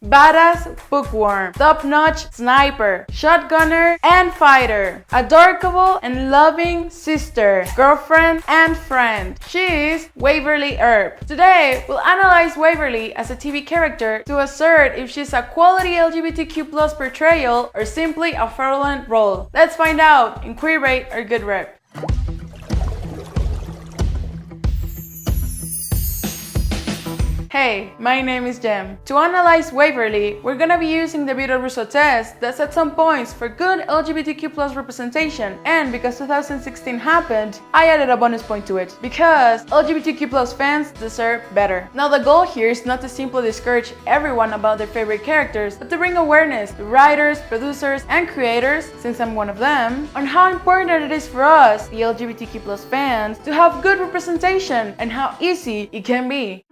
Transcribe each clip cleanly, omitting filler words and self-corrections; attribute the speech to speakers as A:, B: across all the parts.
A: Badass bookworm, top-notch sniper, shotgunner and fighter, adorkable and loving sister, girlfriend and friend. She's Waverly Earp. Today, we'll analyze Waverly as a TV character to assert if she's a quality LGBTQ+ portrayal or simply a fraudulent role. Let's find out in Queerbait or Good Rep. Hey, my name is Jem. To analyze Waverly, we're gonna be using the Russo test that set some points for good LGBTQ+ representation, and because 2016 happened, I added a bonus point to it, because LGBTQ+ fans deserve better. Now the goal here is not to simply discourage everyone about their favorite characters, but to bring awareness to writers, producers, and creators, since I'm one of them, on how important it is for us, the LGBTQ+ fans, to have good representation and how easy it can be.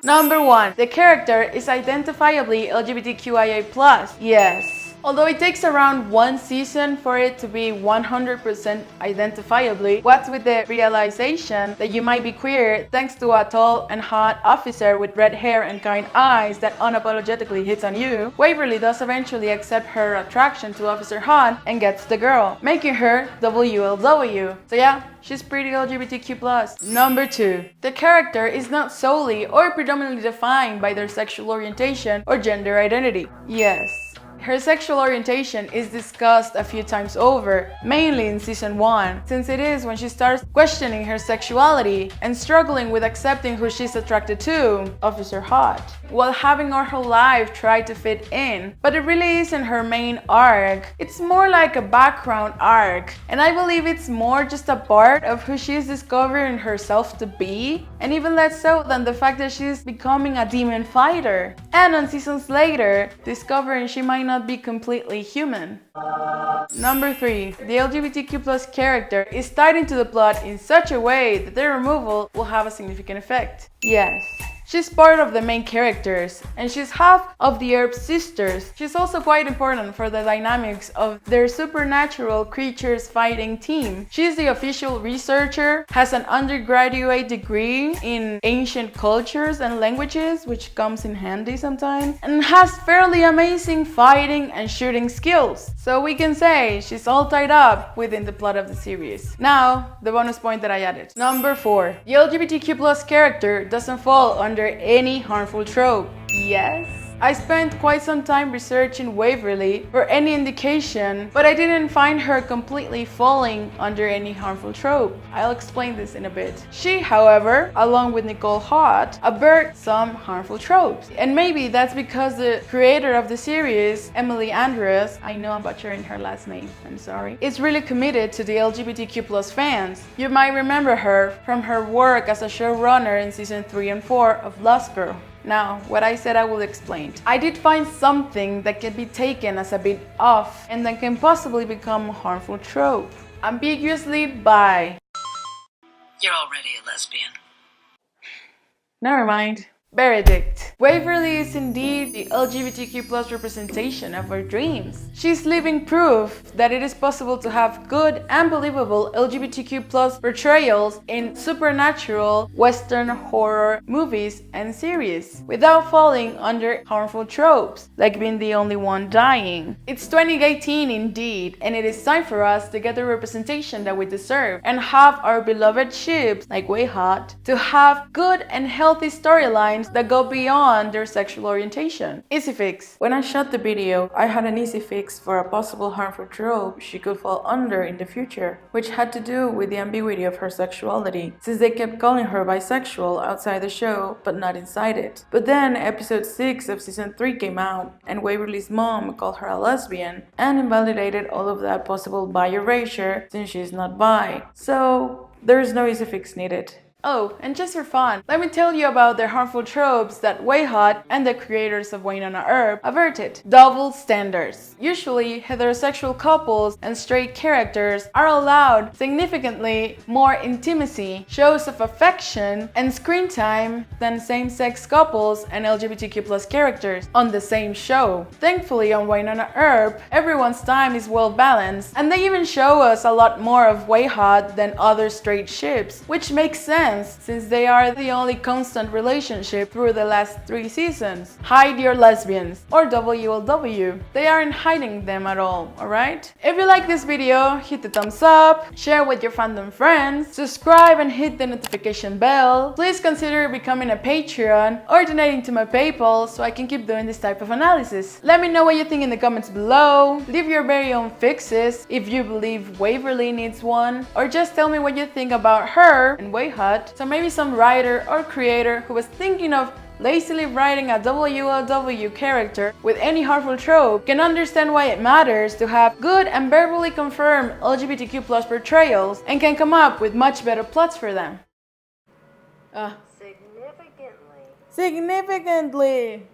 A: Number 1. The character is identifiably LGBTQIA+. Yes. Although it takes around one season for it to be 100% identifiably, what's with the realization that you might be queer thanks to a tall and hot officer with red hair and kind eyes that unapologetically hits on you, Waverly does eventually accept her attraction to Officer Hot and gets the girl, making her WLW. So yeah, she's pretty LGBTQ+. Number 2. The character is not solely or predominantly defined by their sexual orientation or gender identity. Yes. Her sexual orientation is discussed a few times over, mainly in season 1, since it is when she starts questioning her sexuality and struggling with accepting who she's attracted to, Officer Hot, while having all her life tried to fit in. But it really isn't her main arc, it's more like a background arc, and I believe it's more just a part of who she is discovering herself to be, and even less so than the fact that she's becoming a demon fighter, and on seasons later, discovering she might not be completely human. Number 3. The LGBTQ+ character is tied into the plot in such a way that their removal will have a significant effect. Yes. She's part of the main characters, and she's half of the Earp sisters. She's also quite important for the dynamics of their supernatural creatures fighting team. She's the official researcher, has an undergraduate degree in ancient cultures and languages, which comes in handy sometimes, and has fairly amazing fighting and shooting skills. So we can say she's all tied up within the plot of the series. Now, the bonus point that I added. Number 4. The LGBTQ+ character doesn't fall under any harmful trope. Yes. I spent quite some time researching Waverly for any indication, but I didn't find her completely falling under any harmful trope. I'll explain this in a bit. She, however, along with Nicole Hott, avert some harmful tropes. And maybe that's because the creator of the series, Emily Andrews, I know I'm butchering her last name, I'm sorry, is really committed to the LGBTQ+ fans. You might remember her from her work as a showrunner in season 3 and 4 of Lost Girl. Now, what I said I will explain. I did find something that can be taken as a bit off and that can possibly become a harmful trope. Ambiguously bi.
B: You're already a lesbian.
A: Never mind. Verdict. Waverly is indeed the LGBTQ+ representation of our dreams. She's living proof that it is possible to have good and believable LGBTQ+ portrayals in supernatural Western horror movies and series without falling under harmful tropes, like being the only one dying. It's 2018 indeed, and it is time for us to get the representation that we deserve and have our beloved ships, like Way Hot, to have good and healthy storylines that go beyond their sexual orientation. Easy fix. When I shot the video, I had an easy fix for a possible harmful trope she could fall under in the future, which had to do with the ambiguity of her sexuality, since they kept calling her bisexual outside the show, but not inside it. But then episode 6 of season 3 came out, and Waverly's mom called her a lesbian, and invalidated all of that possible bi erasure, since she's not bi. So, there's no easy fix needed. Oh, and just for fun, let me tell you about the harmful tropes that Way Hot and the creators of Wynonna Earp averted. Double standards. Usually, heterosexual couples and straight characters are allowed significantly more intimacy, shows of affection, and screen time than same-sex couples and LGBTQ+ characters on the same show. Thankfully, on Wynonna Earp, everyone's time is well balanced, and they even show us a lot more of Way Hot than other straight ships, which makes sense sense since they are the only constant relationship through the last 3 seasons. Hide your lesbians, or WLW. They aren't hiding them at all, alright? If you like this video, hit the thumbs up, share with your fandom friends, subscribe and hit the notification bell. Please consider becoming a Patreon or donating to my PayPal so I can keep doing this type of analysis. Let me know what you think in the comments below. Leave your very own fixes if you believe Waverly needs one, or just tell me what you think about her and Way Hut, so maybe some writer or creator who was thinking of lazily writing a WLW character with any harmful trope can understand why it matters to have good and verbally confirmed LGBTQ+ portrayals and can come up with much better plots for them. Significantly.